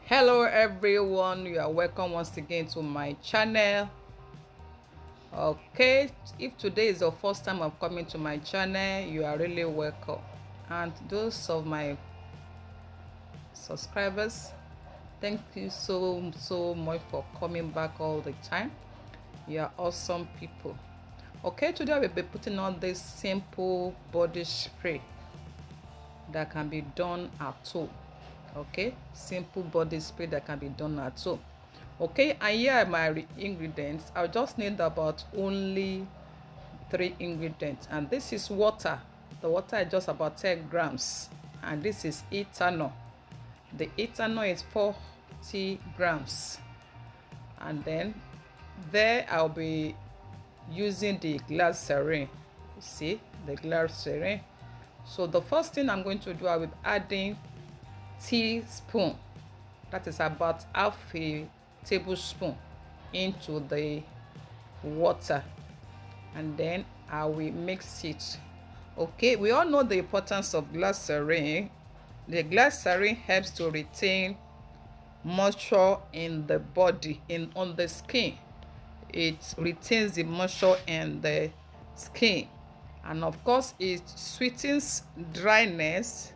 Hello everyone, you are welcome once again to my channel. Okay, if today is your first time of coming to my channel, you are really welcome. And those of my subscribers, thank you so much for coming back all the time. You are awesome people. Okay, today I will be putting on this simple body spray that can be done at home. Okay, simple body spray that can be done at home. Okay, and here are my ingredients. I'll just need about only 3 ingredients, and this is water. The water is just about 10 grams, and this is ethanol. The ethanol is 40 grams, and then there I'll be using the glass syringe. You see the glass syringe. So the first thing I'm going to do, I will be adding teaspoon, that is about half a tablespoon, into the water, and then I will mix it. Okay, we all know the importance of glass syringe. The glass syringe helps to retain moisture in the body, on the skin. It retains the moisture in the skin, and of course it sweetens dryness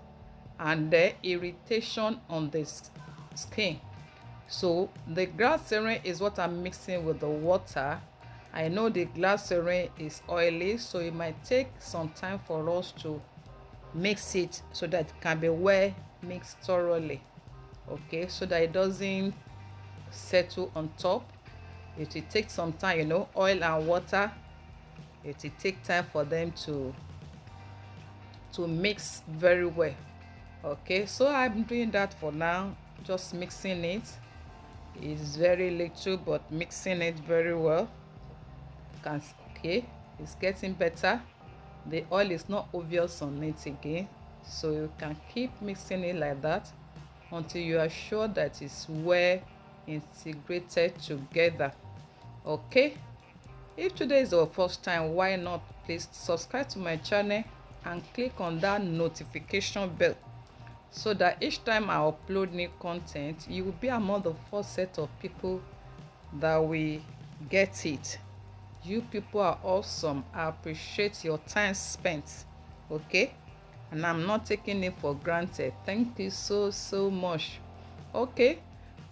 and the irritation on the skin. So the glass syringe is what I'm mixing with the water. I know the glass syringe is oily, so it might take some time for us to mix it so that it can be well mixed thoroughly. Okay, so that it doesn't settle on top. It will take some time, you know, oil and water, it will take time for them to mix very well. Okay, so I'm doing that for now, just mixing it. It's very little, but mixing it very well. Okay, it's getting better. The oil is not obvious on it again, so you can keep mixing it like that until you are sure that it's well integrated together. Okay, if today is your first time, why not please subscribe to my channel and click on that notification bell, so that each time I upload new content, you will be among the first set of people that will get it. You people are awesome. I appreciate your time spent. Okay, and I'm not taking it for granted. Thank you so much. Okay,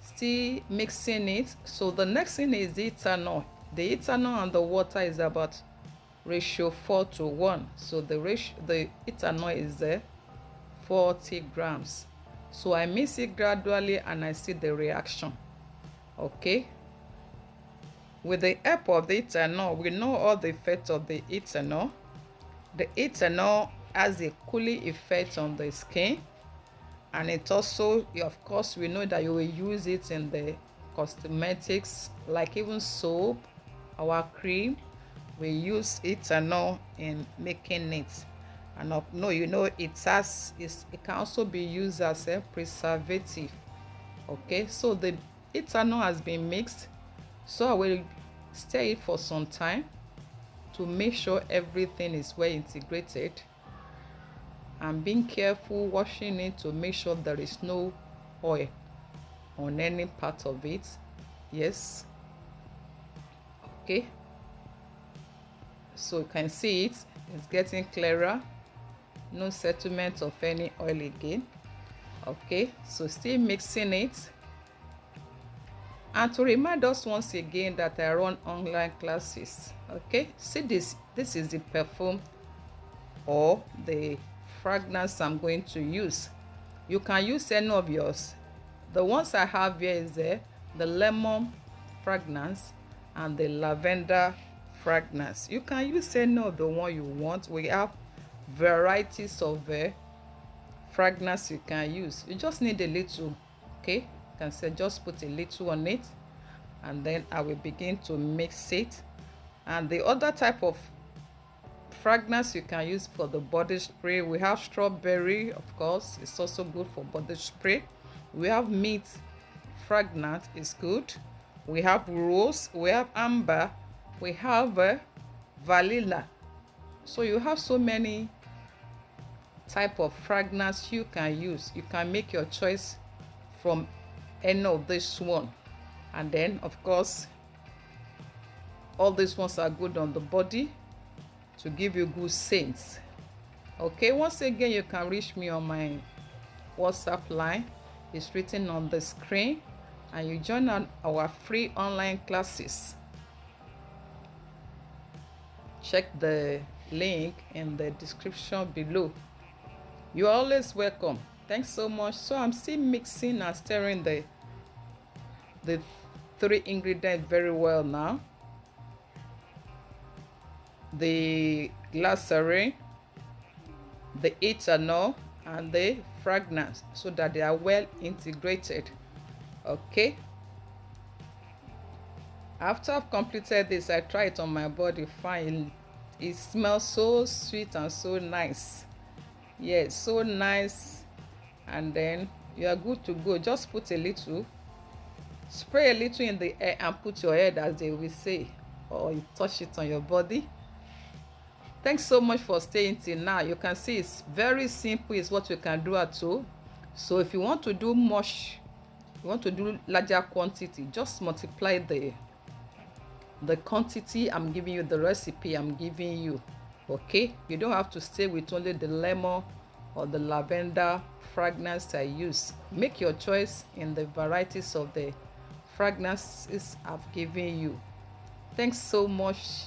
still mixing it. So the next thing is the ethanol. The ethanol and the water is about ratio 4:1. So the ethanol is there 40 grams. So I mix it gradually and I see the reaction. Okay, with the help of the ethanol, we know all the effects of the ethanol. The ethanol has a cooling effect on the skin, and it also, of course, we know that you will use it in the cosmetics, like even soap, our cream. We use ethanol in making it. And no, you know, it can also be used as a preservative. Okay, so the ethanol has been mixed, so I will stir it for some time to make sure everything is well integrated, and being careful washing it to make sure there is no oil on any part of it. Yes, okay, so you can see it's getting clearer. No settlement of any oil again. Okay, so still mixing it. And to remind us once again that I run online classes. Okay, see this is the perfume or the fragrance I'm going to use. You can use any of yours. The ones I have here is the lemon fragrance and the lavender fragrance. You can use any of the one you want. We have varieties of fragrance you can use. You just need a little. Okay, you can say just put a little on it, and then I will begin to mix it. And the other type of fragrance you can use for the body spray, we have strawberry, of course, it's also good for body spray. We have mint fragrance, is good. We have rose, we have amber, we have vanilla. So you have so many type of fragrance you can use. You can make your choice from any of this one. And then of course all these ones are good on the body to give you good scents. Okay, once again you can reach me on my WhatsApp line. It's written on the screen, and you join our free online classes. Check the link in the description below. You're always welcome. Thanks so much. So I'm still mixing and stirring the 3 ingredients very well now. The glycerin, the ethanol, and the fragrance, so that they are well integrated. Okay, after I've completed this, I try it on my body. Fine, it smells so sweet and so nice. Yes, so nice. And then you are good to go. Just put a little, spray a little in the air and put your head, as they will say, or you touch it on your body. Thanks so much for staying till now. You can see it's very simple. It's what you can do at home. So if you want to do much, you want to do larger quantity, just multiply the quantity I'm giving you, the recipe I'm giving you. Okay, you don't have to stay with only the lemon or the lavender fragrance I use. Make your choice in the varieties of the fragrances I've given you. Thanks so much.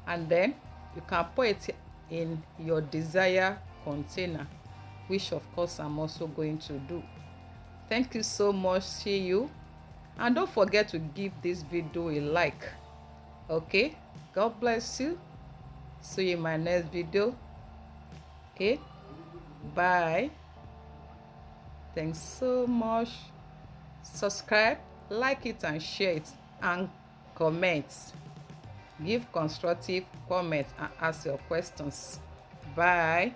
And then you can put it in your desired container, which of course I'm also going to do. Thank you so much. See you, and don't forget to give this video a like. Okay, God bless you. See you in my next video. Okay, bye. Thanks so much. Subscribe, like it, and share it, and comment. Give constructive comments and ask your questions. Bye.